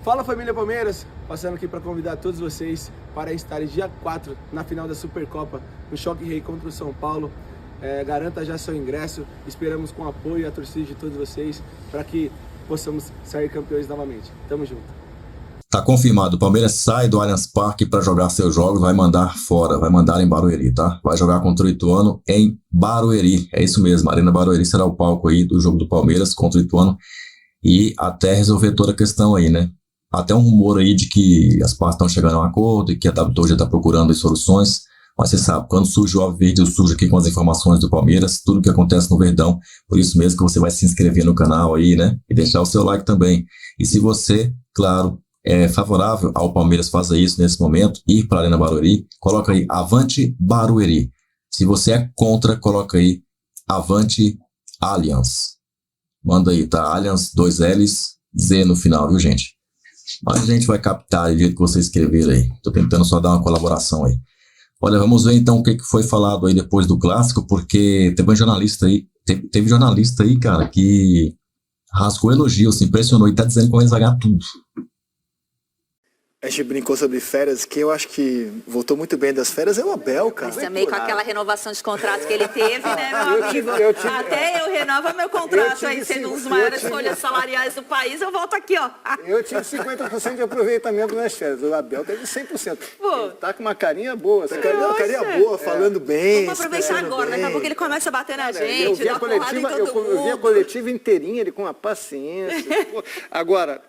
Fala família Palmeiras, passando aqui para convidar todos vocês para estarem dia 4 na final da Supercopa, no Choque Rei contra o São Paulo. Garanta já seu ingresso, esperamos com o apoio e a torcida de todos vocês para que possamos sair campeões novamente. Tamo junto. Tá confirmado, o Palmeiras sai do Allianz Parque para jogar seus jogos, vai mandar fora, vai mandar em Barueri, tá? Vai jogar contra o Ituano em Barueri, é isso mesmo, a Arena Barueri será o palco aí do jogo do Palmeiras contra o Ituano e até resolver toda a questão aí, né? Até um rumor aí de que as partes estão chegando a um acordo e que a WTO já está procurando as soluções, mas você sabe, quando surge o Alviverde, eu surjo aqui com as informações do Palmeiras, tudo que acontece no Verdão, por isso mesmo que você vai se inscrever no canal aí, né? E deixar o seu like também. E se você, claro, é favorável ao Palmeiras fazer isso nesse momento, ir para a Arena Barueri, coloca aí Avante Barueri. Se você é contra, coloca aí Avante Allianz. Manda aí, tá? Allianz, 2 L's, Z no final, viu, gente? Mas a gente vai captar do jeito que vocês escreveram aí. Tô tentando só dar uma colaboração aí. Olha, vamos ver então o que foi falado aí depois do clássico, porque teve um jornalista aí, teve jornalista aí, cara, que rasgou elogios, se impressionou e tá dizendo que o Palmeiras vai ganhar tudo. A gente brincou sobre férias, que eu acho que voltou muito bem das férias é o Abel, cara. Mas também com aquela renovação de contrato que ele teve, né, meu amigo? Até eu renovo meu contrato aí, sendo um dos maiores folhas salariais do país, eu volto aqui, ó. Eu tive 50% de aproveitamento nas férias, o Abel teve 100%. Pô, ele tá com uma carinha boa. Essa carinha boa, falando bem. Vamos aproveitar agora, daqui a pouco ele começa a bater na gente, eu vi a coletiva inteirinha, ele com uma paciência. Agora...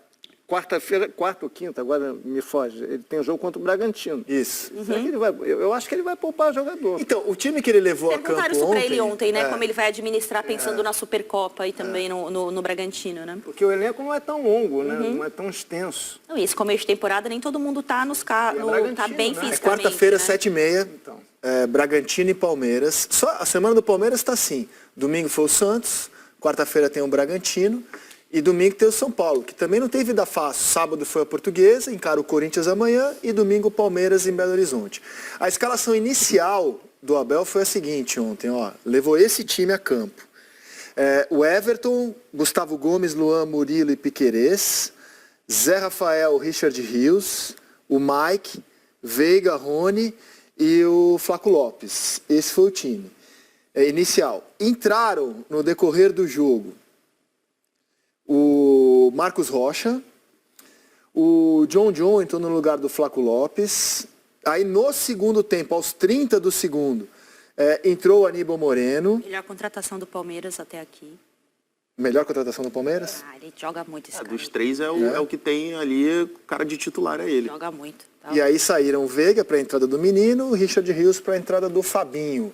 Quarta-feira, quarta ou quinta, agora me foge, ele tem um jogo contra o Bragantino. Isso. Será que ele vai, eu acho que ele vai poupar o jogador. Então, o time que ele levou a campo ontem... Perguntaram isso pra ele ontem, né? Como ele vai administrar pensando na Supercopa e também no Bragantino, né? Porque o elenco não é tão longo, né? Não é tão extenso. Não, e esse começo de temporada nem todo mundo tá tá bem fisicamente. Quarta-feira, né? 7h30, então. Bragantino e Palmeiras. Só a semana do Palmeiras está assim. Domingo foi o Santos, quarta-feira tem o Bragantino. E domingo tem o São Paulo, que também não tem vida fácil. Sábado foi a Portuguesa, encara o Corinthians amanhã e domingo o Palmeiras em Belo Horizonte. A escalação inicial do Abel foi a seguinte ontem, ó. Levou esse time a campo. O Everton, Gustavo Gomes, Luan, Murilo e Piquerez, Zé Rafael, Richard Rios, o Mike, Veiga, Rony e o Flaco Lopes. Esse foi o time inicial. Entraram no decorrer do jogo o Marcos Rocha, o John entrou no lugar do Flaco Lopes. Aí no segundo tempo, aos 30 do segundo, entrou o Aníbal Moreno. Melhor contratação do Palmeiras até aqui. Melhor contratação do Palmeiras? Ele joga muito esse cara. Dos três é o que tem ali, o cara de titular é ele. Joga muito. Tá. E aí saíram o Veiga para a entrada do Menino, o Richard Rios para a entrada do Fabinho.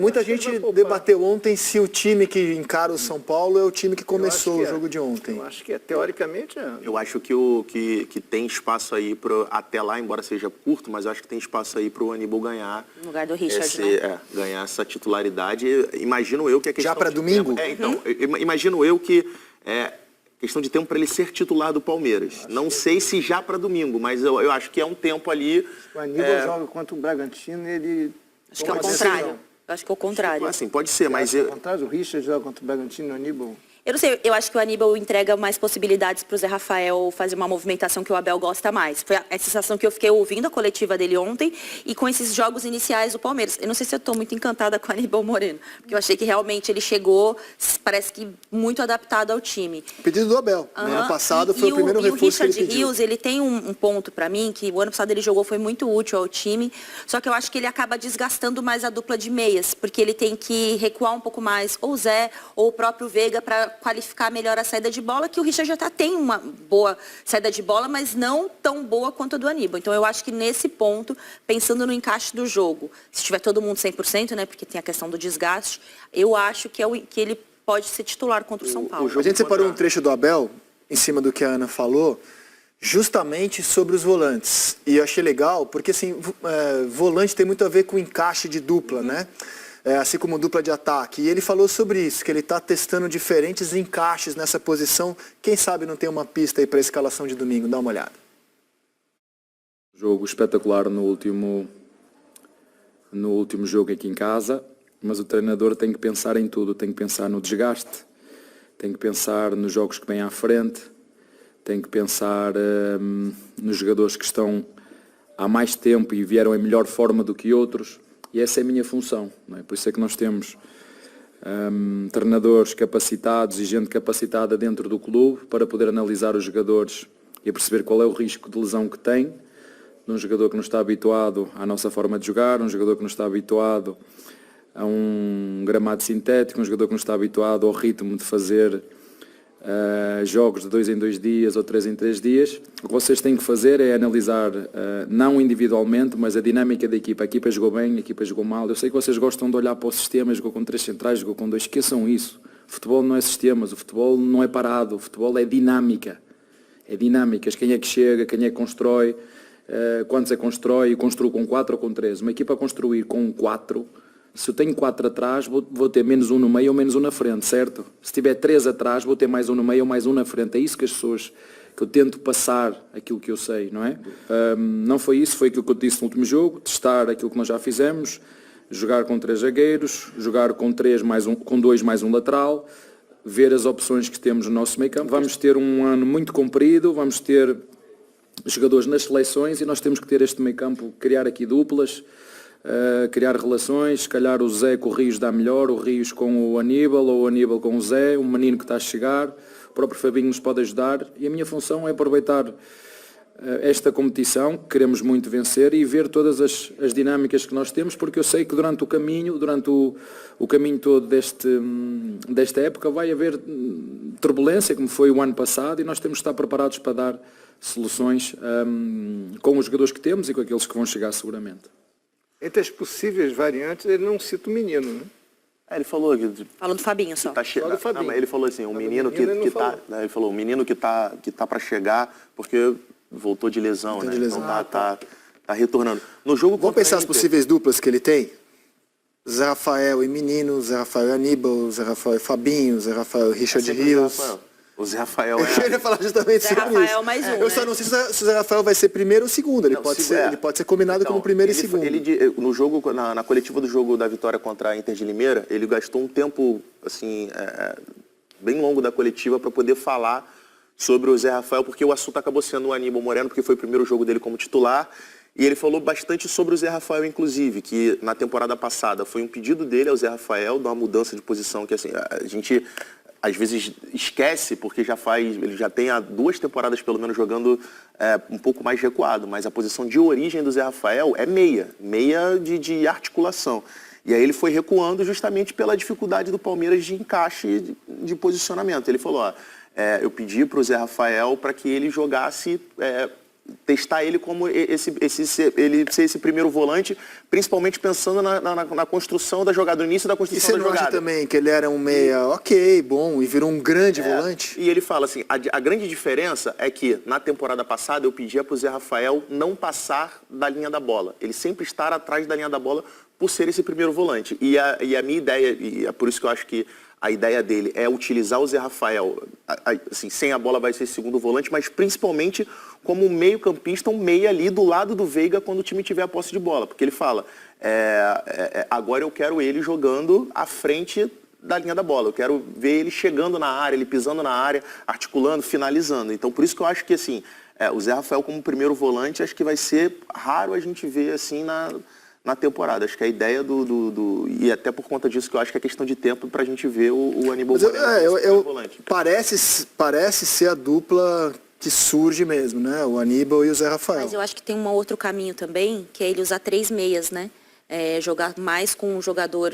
Muita gente debateu ontem se o time que encara o São Paulo é o time que começou o jogo de ontem. Eu acho que teoricamente é. Eu acho que tem espaço aí até lá, embora seja curto, mas eu acho que tem espaço aí para o Aníbal ganhar. No lugar do Richard, né? Ganhar essa titularidade. Imagino eu que é questão já para domingo? Então, imagino eu que é questão de tempo para ele ser titular do Palmeiras. Não sei se já para domingo, mas eu acho que é um tempo ali. O Aníbal joga contra o Bragantino e ele... Acho que é o contrário. Eu acho que é o contrário. Assim, pode ser, mas... Ao contrário, o Richard joga contra o Bragantino e o Aníbal... Eu não sei, eu acho que o Aníbal entrega mais possibilidades para o Zé Rafael fazer uma movimentação que o Abel gosta mais. Foi a sensação que eu fiquei ouvindo a coletiva dele ontem e com esses jogos iniciais do Palmeiras. Eu não sei se eu estou muito encantada com o Aníbal Moreno, porque eu achei que realmente ele chegou, parece que muito adaptado ao time. Pedido do Abel. No ano passado foi o primeiro reforço que ele pediu. O Richard Rios, ele tem um ponto para mim, que o ano passado ele jogou, foi muito útil ao time, só que eu acho que ele acaba desgastando mais a dupla de meias, porque ele tem que recuar um pouco mais, ou o Zé, ou o próprio Veiga, para qualificar melhor a saída de bola, que o Richard já tem uma boa saída de bola, mas não tão boa quanto a do Aníbal. Então eu acho que nesse ponto, pensando no encaixe do jogo, se tiver todo mundo 100%, né, porque tem a questão do desgaste, eu acho que ele pode ser titular contra o São Paulo. A gente separou um trecho do Abel, em cima do que a Ana falou, justamente sobre os volantes. E eu achei legal, porque assim, volante tem muito a ver com encaixe de dupla, né? Assim como dupla de ataque. E ele falou sobre isso, que ele está testando diferentes encaixes nessa posição. Quem sabe não tem uma pista aí para a escalação de domingo? Dá uma olhada. Jogo espetacular no último jogo aqui em casa, mas o treinador tem que pensar em tudo. Tem que pensar no desgaste, tem que pensar nos jogos que vêm à frente, tem que pensar nos jogadores que estão há mais tempo e vieram em melhor forma do que outros, e essa é a minha função, não é? Por isso é que nós temos treinadores capacitados e gente capacitada dentro do clube para poder analisar os jogadores e perceber qual é o risco de lesão que tem, de um jogador que não está habituado à nossa forma de jogar, um jogador que não está habituado a um gramado sintético, um jogador que não está habituado ao ritmo de fazer jogos de 2 em 2 dias ou 3 em 3 dias. O que vocês têm que fazer é analisar, não individualmente, mas a dinâmica da equipa. A equipa jogou bem, a equipa jogou mal. Eu sei que vocês gostam de olhar para o sistema, jogou com 3 centrais, jogou com 2. Esqueçam isso. O futebol não é sistemas, o futebol não é parado, o futebol é dinâmica. É dinâmicas, quem é que chega, quem é que constrói, quantos é que constrói, construo com 4 ou com 3. Uma equipa a construir com 4, se eu tenho 4 atrás, vou ter menos um no meio ou menos um na frente, certo? Se tiver 3 atrás, vou ter mais um no meio ou mais um na frente. É isso que as pessoas, que eu tento passar aquilo que eu sei, não é? Não foi isso, foi aquilo que eu disse no último jogo, testar aquilo que nós já fizemos, jogar com 3 zagueiros, jogar com 2 mais um lateral, ver as opções que temos no nosso meio campo. Vamos ter um ano muito comprido, vamos ter jogadores nas seleções e nós temos que ter este meio campo, criar aqui duplas, criar relações, se calhar o Zé com o Rios dá melhor, o Rios com o Aníbal ou o Aníbal com o Zé, um menino que está a chegar, o próprio Fabinho nos pode ajudar e a minha função é aproveitar esta competição, que queremos muito vencer e ver todas as dinâmicas que nós temos, porque eu sei que durante o caminho todo desta época vai haver turbulência, como foi o ano passado, e nós temos que estar preparados para dar soluções com os jogadores que temos e com aqueles que vão chegar seguramente. Entre as possíveis variantes, ele não cita o menino, né? Ele falou que Falando do Fabinho só. tá Fala do Fabinho. Não, mas ele falou assim, o Mas menino o menino ele que não tá, falou. né, ele falou, o menino que tá para chegar, porque voltou de lesão, né? de lesão. Então tá retornando. No jogo Vamos contra pensar a as Inter- possíveis duplas que ele tem? Zé Rafael e Menino, Zé Rafael e Aníbal, Zé Rafael e Fabinho, Zé Rafael e Richard Sempre Rios. O Zé Rafael Eu queria falar justamente Zé sobre Rafael isso. mais um, Eu só né? não sei se o Zé Rafael vai ser primeiro ou segundo. Ele, Não, pode, se- ser, é. ele pode ser combinado Então, como primeiro e ele- segundo. no jogo, na coletiva do jogo da vitória contra a Inter de Limeira, ele gastou um tempo assim, bem longo da coletiva para poder falar sobre o Zé Rafael, porque o assunto acabou sendo o Aníbal Moreno, porque foi o primeiro jogo dele como titular. E ele falou bastante sobre o Zé Rafael, inclusive, que na temporada passada foi um pedido dele ao Zé Rafael, de uma mudança de posição, que assim, a gente às vezes esquece, porque ele já tem há 2 temporadas pelo menos jogando um pouco mais recuado, mas a posição de origem do Zé Rafael é meia de articulação. E aí ele foi recuando justamente pela dificuldade do Palmeiras de encaixe de posicionamento. Ele falou, eu pedi para o Zé Rafael para que ele jogasse, testar ele como ele ser esse primeiro volante, principalmente pensando na construção da jogada, no início da E construção você da não acha jogada. também que ele era um meia ok, bom, e virou um grande volante? E ele fala assim, a grande diferença é que na temporada passada eu pedia para o Zé Rafael não passar da linha da bola. Ele sempre estar atrás da linha da bola por ser esse primeiro volante. E a minha ideia, e é por isso que eu acho que a ideia dele é utilizar o Zé Rafael, assim, sem a bola vai ser segundo volante, mas principalmente como um meio-campista, um meia ali do lado do Veiga quando o time tiver a posse de bola. Porque ele fala, agora eu quero ele jogando à frente da linha da bola. Eu quero ver ele chegando na área, ele pisando na área, articulando, finalizando. Então, por isso que eu acho que, assim, o Zé Rafael como primeiro volante, acho que vai ser raro a gente ver, assim, na temporada. Acho que a ideia e até por conta disso que eu acho que é questão de tempo pra gente ver o Aníbal Mas Moreno como volante. parece ser a dupla que surge mesmo, né? O Aníbal e o Zé Rafael. Mas eu acho que tem um outro caminho também, que é ele usar 3 meias, né? Jogar mais com um jogador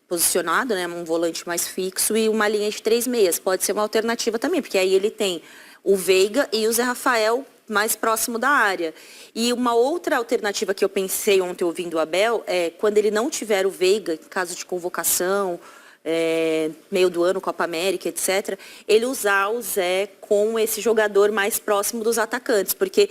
posicionado, né? Um volante mais fixo e uma linha de 3 meias. Pode ser uma alternativa também, porque aí ele tem o Veiga e o Zé Rafael mais próximo da área. E uma outra alternativa que eu pensei ontem ouvindo o Abel é quando ele não tiver o Veiga, em caso de convocação, meio do ano, Copa América, etc., ele usar o Zé com esse jogador mais próximo dos atacantes, porque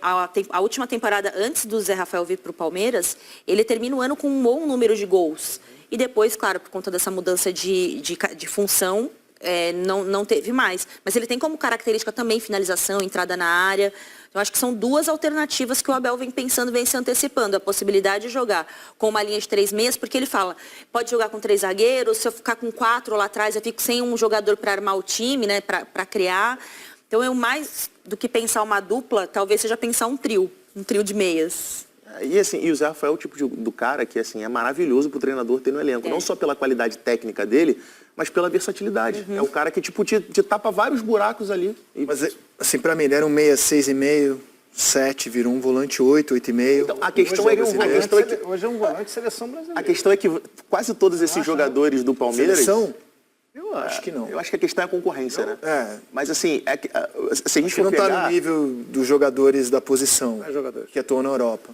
a última temporada, antes do Zé Rafael vir para o Palmeiras, ele termina o ano com um bom número de gols. E depois, claro, por conta dessa mudança de função, não teve mais. Mas ele tem como característica também finalização, entrada na área. Eu acho que são 2 alternativas que o Abel vem pensando, vem se antecipando. A possibilidade de jogar com uma linha de 3 meias, porque ele fala, pode jogar com 3 zagueiros, se eu ficar com 4 lá atrás, eu fico sem um jogador para armar o time, né, para criar. Então, eu mais do que pensar uma dupla, talvez seja pensar um trio de meias. E assim, e o Zé Rafael é o tipo do cara que assim, é maravilhoso pro treinador ter no elenco. Não só pela qualidade técnica dele, mas pela versatilidade. É o cara que tipo, te tapa vários buracos ali. Mas, assim, pra mim, ele era um meia 6,5, 7, virou um volante 8, 8,5. Então, a questão é que Hoje é um volante de seleção brasileira. a questão é que quase todos esses jogadores do Palmeiras... Seleção? Eu acho. Acho que não. Eu acho que a questão é a concorrência, né? É. Mas assim, se a gente Acho que não for tá pegar... no nível dos jogadores da posição Quais jogadores? que atuam na Europa.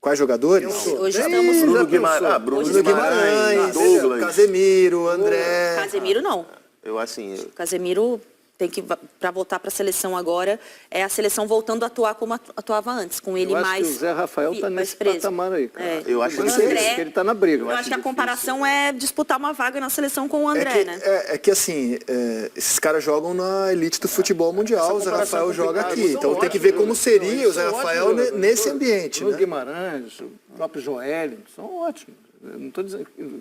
Quais jogadores? Hoje estamos... Bruno Guimarães, Bruno Guimarães, Douglas. Casemiro, André. Casemiro não. Eu assim... Casemiro tem que, para voltar para a seleção agora, é a seleção voltando a atuar como atuava antes, com ele Eu acho mais que o Zé Rafael está mais nesse preso. patamar aí, cara. É. Eu acho Eu que sei André- que ele está na briga. Eu acho que a comparação é disputar uma vaga na seleção com o André, que, né? é que assim, esses caras jogam na elite do futebol mundial, o Zé Rafael joga aqui. Então tem que ver como seria o Zé Rafael nesse ambiente, Bruno né? Guimarães, o próprio Joel, são ótimos. Eu não estou dizendo que o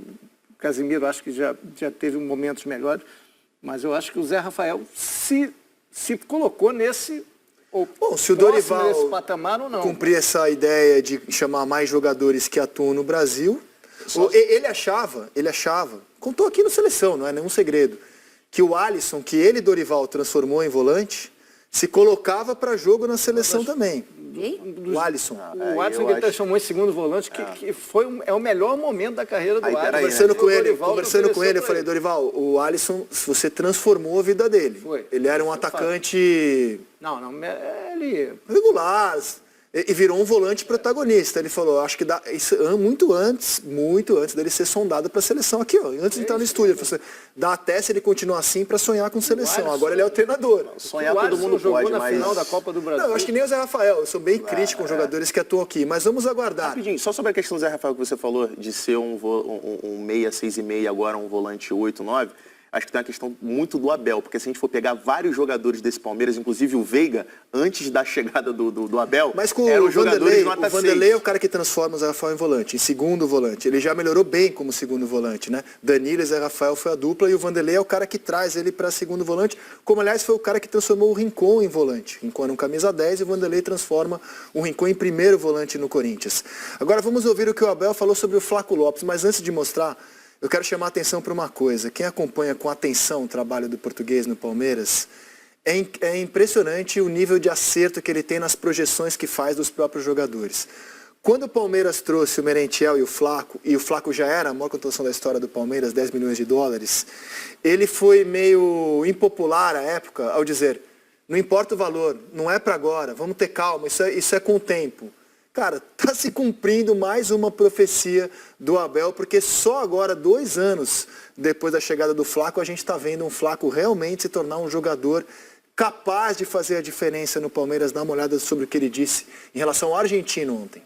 Casemiro acho que já teve momentos melhores, mas eu acho que o Zé Rafael se colocou nesse ou Bom, se o próximo Dorival desse patamar ou não. cumprir essa ideia de chamar mais jogadores que atuam no Brasil, ele achava, contou aqui no Seleção, não é nenhum segredo, que o Alisson, que ele, Dorival, transformou em volante, se colocava para jogo na seleção também. O Alisson. O Alisson que ele transformou em segundo volante, que é o melhor momento da carreira do Aí, Alisson. peraí, Conversando com ele, eu falei, Dorival, o Alisson, você transformou a vida dele. Foi. Ele era um atacante Não, ele... regular e virou um volante protagonista. Ele falou, acho que dá isso muito antes dele ser sondado para a seleção aqui, ó, antes de entrar no estúdio. Ele falou assim, dá até se ele continuar assim para sonhar com seleção. Alisson- Agora ele é o treinador. Sonhar o todo Alisson mundo jogou pode, na mas... final da Copa do Brasil. Não, eu acho que nem o Zé Rafael. Eu sou bem crítico com os jogadores que atuam aqui, mas vamos aguardar. Rapidinho, só sobre a questão do Zé Rafael que você falou, de ser um meia 6,5 agora um volante 8, 9, acho que tem uma questão muito do Abel, porque se a gente for pegar vários jogadores desse Palmeiras, inclusive o Veiga, antes da chegada do Abel, Mas com eram o jogadores Vanderlei, nota o Vanderlei 6. é o cara que transforma o Zé Rafael em volante, em segundo volante. Ele já melhorou bem como segundo volante, né? Danilo e Zé Rafael foi a dupla e o Vanderlei é o cara que traz ele para segundo volante, como aliás foi o cara que transformou o Rincon em volante. Rincon era um camisa 10 e o Vanderlei transforma o Rincon em primeiro volante no Corinthians. Agora vamos ouvir o que o Abel falou sobre o Flaco Lopes, mas antes de mostrar, eu quero chamar a atenção para uma coisa. Quem acompanha com atenção o trabalho do português no Palmeiras, é impressionante o nível de acerto que ele tem nas projeções que faz dos próprios jogadores. Quando o Palmeiras trouxe o Merentiel e o Flaco já era a maior contratação da história do Palmeiras, 10 milhões de dólares, ele foi meio impopular à época ao dizer, não importa o valor, não é para agora, vamos ter calma, isso é com o tempo. Cara, está se cumprindo mais uma profecia do Abel, porque só agora, 2 anos depois da chegada do Flaco, a gente está vendo um Flaco realmente se tornar um jogador capaz de fazer a diferença no Palmeiras. Dá uma olhada sobre o que ele disse em relação ao argentino ontem.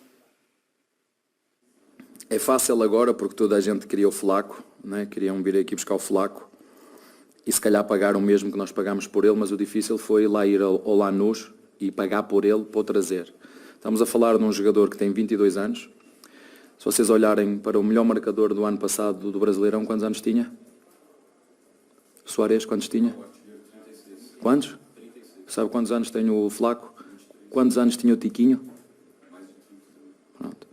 É fácil agora porque toda a gente queria o Flaco, né? Queriam vir aqui buscar o Flaco e se calhar pagar o mesmo que nós pagámos por ele, mas o difícil foi lá ir ao Lanús e pagar por ele para o trazer. Estamos a falar de um jogador que tem 22 anos. Se vocês olharem para o melhor marcador do ano passado do Brasileirão, quantos anos tinha? Suárez, quantos tinha? Quantos? Sabe quantos anos tem o Flaco? Quantos anos tinha o Tiquinho? Pronto.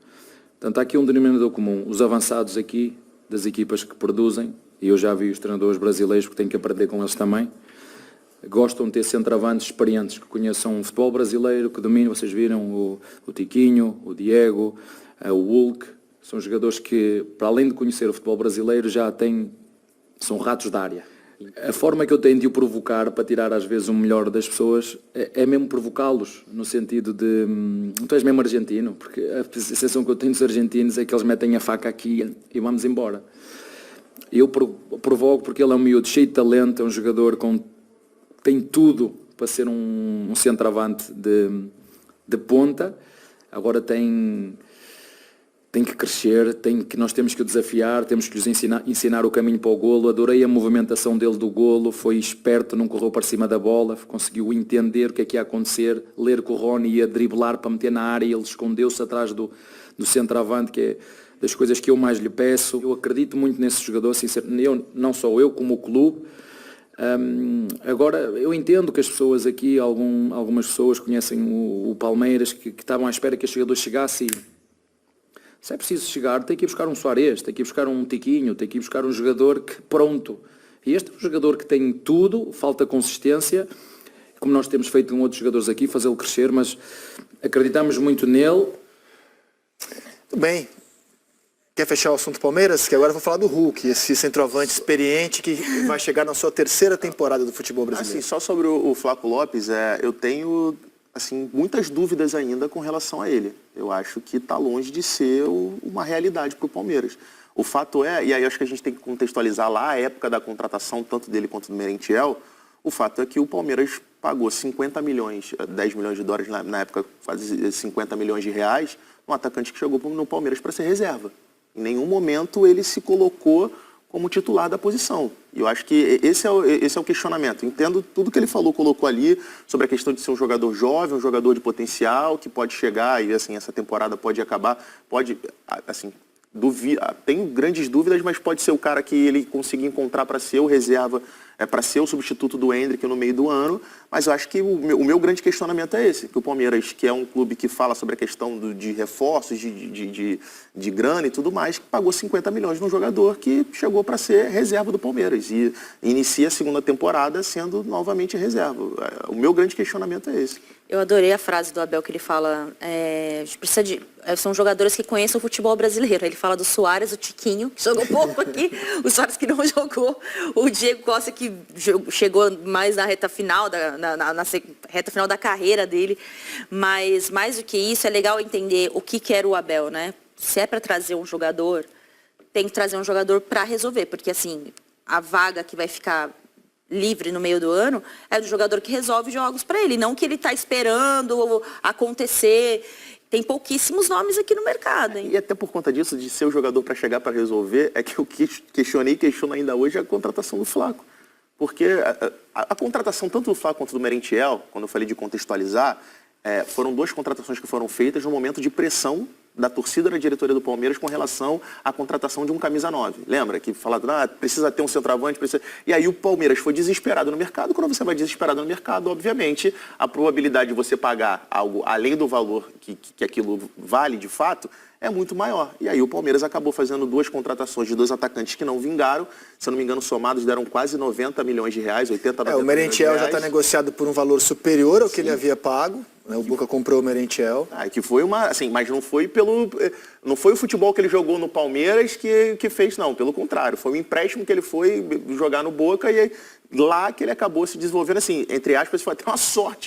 Portanto, há aqui um denominador comum. Os avançados aqui, das equipas que produzem, e eu já vi os treinadores brasileiros, porque tenho que aprender com eles também, gostam de ter centroavantes experientes que conheçam o futebol brasileiro, que dominam, vocês viram o Tiquinho, o Diego, o Hulk, são jogadores que, para além de conhecer o futebol brasileiro, são ratos da área. A forma que eu tenho de o provocar para tirar às vezes o melhor das pessoas é mesmo provocá-los, no sentido de, tu és mesmo argentino, porque a sensação que eu tenho dos argentinos é que eles metem a faca aqui e vamos embora. Eu provoco porque ele é um miúdo cheio de talento, é um jogador tem tudo para ser um centroavante de ponta, agora tem que crescer, nós temos que o desafiar, temos que lhes ensinar o caminho para o golo. Adorei a movimentação dele do golo, foi esperto, não correu para cima da bola, conseguiu entender o que é que ia acontecer, ler que o Rony ia driblar para meter na área, ele escondeu-se atrás do centroavante, que é das coisas que eu mais lhe peço. Eu acredito muito nesse jogador, sinceramente, não só eu, como o clube. Agora, eu entendo que as pessoas aqui, algumas pessoas conhecem o Palmeiras, que estavam à espera que este jogador chegasse e, se é preciso chegar, tem que ir buscar um Suárez, tem que ir buscar um Tiquinho, tem que ir buscar um jogador que pronto. E este é um jogador que tem tudo, falta consistência, como nós temos feito com outros jogadores aqui, fazê-lo crescer, mas acreditamos muito nele. Tudo bem. Quer fechar o assunto Palmeiras? Que agora eu vou falar do Hulk, esse centroavante experiente que vai chegar na sua 3ª temporada do futebol brasileiro. Assim, só sobre o Flaco Lopes, eu tenho assim, muitas dúvidas ainda com relação a ele. Eu acho que está longe de ser uma realidade para o Palmeiras. O fato é, e aí acho que a gente tem que contextualizar lá a época da contratação, tanto dele quanto do Merentiel, o fato é que o Palmeiras pagou 50 milhões, 10 milhões de dólares, na época quase 50 milhões de reais, um atacante que chegou no Palmeiras para ser reserva. Em nenhum momento ele se colocou como titular da posição. E eu acho que esse é o questionamento. Entendo tudo que ele falou, colocou ali, sobre a questão de ser um jogador jovem, um jogador de potencial, que pode chegar e assim, essa temporada pode acabar, pode, assim, tenho grandes dúvidas, mas pode ser o cara que ele conseguir encontrar para ser o reserva, para ser o substituto do Endrick no meio do ano. Mas eu acho que o meu grande questionamento é esse, que o Palmeiras, que é um clube que fala sobre a questão de reforços, de grana e tudo mais, que pagou 50 milhões num jogador que chegou para ser reserva do Palmeiras e inicia a 2ª temporada sendo novamente reserva. O meu grande questionamento é esse. Eu adorei a frase do Abel que ele fala, a gente precisa são jogadores que conhecem o futebol brasileiro. Ele fala do Suárez, o Tiquinho, que jogou pouco aqui, o Suárez que não jogou, o Diego Costa que chegou mais na reta final, na reta final da carreira dele. Mas mais do que isso, é legal entender o que era o Abel, né? Se é para trazer um jogador, tem que trazer um jogador para resolver, porque assim, a vaga que vai ficar livre no meio do ano é do jogador que resolve jogos para ele, não que ele está esperando acontecer. Tem pouquíssimos nomes aqui no mercado, hein? E até por conta disso, de ser o jogador para chegar para resolver, é que eu questionei e questiono ainda hoje a contratação do Flaco. Porque a contratação tanto do Flaco quanto do Merentiel, quando eu falei de contextualizar, foram 2 contratações que foram feitas no momento de pressão da torcida da diretoria do Palmeiras com relação à contratação de um camisa 9. Lembra que falaram, precisa ter um centroavante, precisa... E aí o Palmeiras foi desesperado no mercado. Quando você vai desesperado no mercado, obviamente, a probabilidade de você pagar algo além do valor que aquilo vale de fato é muito maior. E aí o Palmeiras acabou fazendo 2 contratações de 2 atacantes que não vingaram. Se eu não me engano, somados deram quase 90 milhões de reais, 80, 90 o Merentiel milhões de já está negociado por um valor superior ao que ele havia pago. O Boca comprou o Merentiel. Que foi mas não foi o futebol que ele jogou no Palmeiras que fez, não. Pelo contrário, foi um empréstimo que ele foi jogar no Boca e lá que ele acabou se desenvolvendo, assim, entre aspas, foi até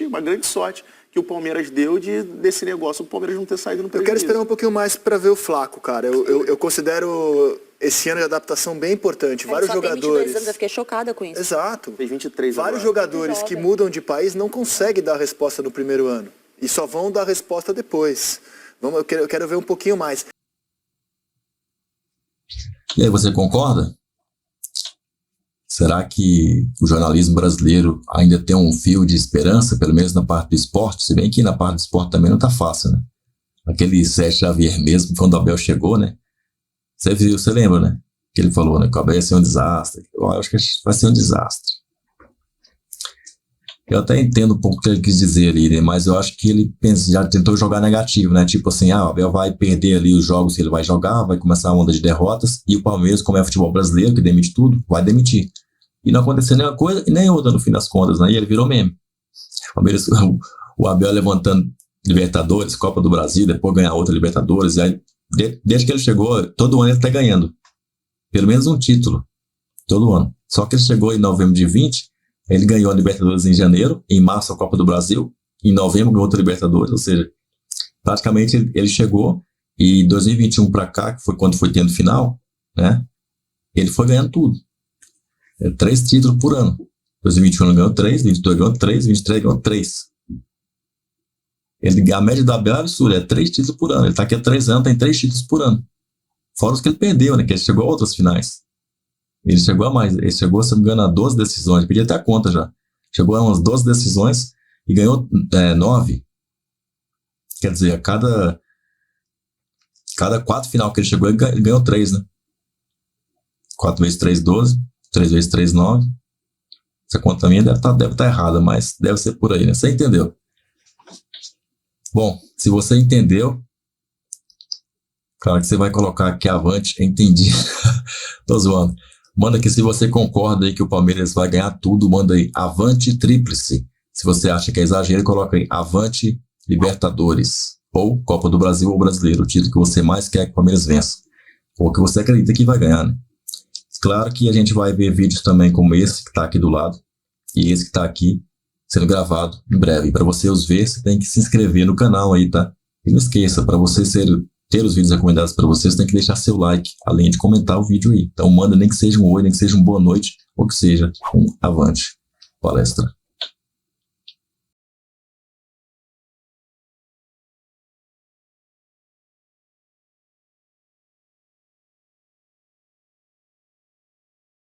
uma grande sorte que o Palmeiras deu desse negócio, o Palmeiras não ter saído no prejuízo. Eu quero esperar um pouquinho mais para ver o Flaco, cara. Eu considero esse ano de adaptação bem importante. Vários jogadores... Tem 22 anos, eu fiquei chocada com isso. Exato. Fez 23 Vários agora. jogadores que mudam de país não conseguem dar resposta no primeiro ano. E só vão dar resposta depois. Eu quero ver um pouquinho mais. E aí, você concorda? Será que o jornalismo brasileiro ainda tem um fio de esperança, pelo menos na parte do esporte? Se bem que na parte do esporte também não está fácil, né? Aquele Sérgio Xavier mesmo, quando o Abel chegou, né? Você lembra, né? Que ele falou, né? Que o Abel ia ser um desastre. Eu acho que vai ser um desastre. Eu até entendo um pouco o que ele quis dizer ali, né? Mas eu acho que ele já tentou jogar negativo, né? Tipo assim, o Abel vai perder ali os jogos que ele vai jogar, vai começar a onda de derrotas, e o Palmeiras, como é futebol brasileiro, que demite tudo, vai demitir. E não aconteceu nenhuma coisa e nem outra no fim das contas, né? E ele virou meme. O Abel levantando Libertadores, Copa do Brasil, depois ganhar outra Libertadores, e aí, desde que ele chegou, todo ano ele está ganhando. Pelo menos um título. Todo ano. Só que ele chegou em novembro de 20, ele ganhou a Libertadores em janeiro, em março a Copa do Brasil, em novembro ganhou outra Libertadores, ou seja, praticamente ele chegou e em 2021 para cá, que foi quando foi tendo final, né? Ele foi ganhando tudo. 3 títulos por ano. 2021 ganhou 3, 2022 ganhou 3, 2023 ganhou 3. A média do Abel é absurda, 3 títulos por ano. Ele está aqui há 3 anos, tem 3 títulos por ano. Fora os que ele perdeu, né? Que ele chegou a outras finais. Ele chegou a mais. Ele chegou, se não me engano, a 12 decisões. Pedi até a conta já. Chegou a umas 12 decisões e ganhou 9. Quer dizer, a cada 4 final que ele chegou, ele ganhou 3, né? 4 vezes 3, 12. 3 vezes 3, 9. Essa conta minha deve tá errada, mas deve ser por aí, né? Você entendeu? Bom, se você entendeu, claro que você vai colocar aqui avante, entendi. Tô zoando. Manda aqui se você concorda aí que o Palmeiras vai ganhar tudo, manda aí avante tríplice. Se você acha que é exagero, coloca aí avante Libertadores, ou Copa do Brasil ou Brasileiro, o título que você mais quer que o Palmeiras vença, ou que você acredita que vai ganhar, né? Claro que a gente vai ver vídeos também como esse que está aqui do lado, e esse que está aqui sendo gravado em breve. Para você os ver, você tem que se inscrever no canal aí, tá? E não esqueça, para você ter os vídeos recomendados para você, você tem que deixar seu like, além de comentar o vídeo aí. Então manda nem que seja um oi, nem que seja um boa noite, ou que seja um avante palestra.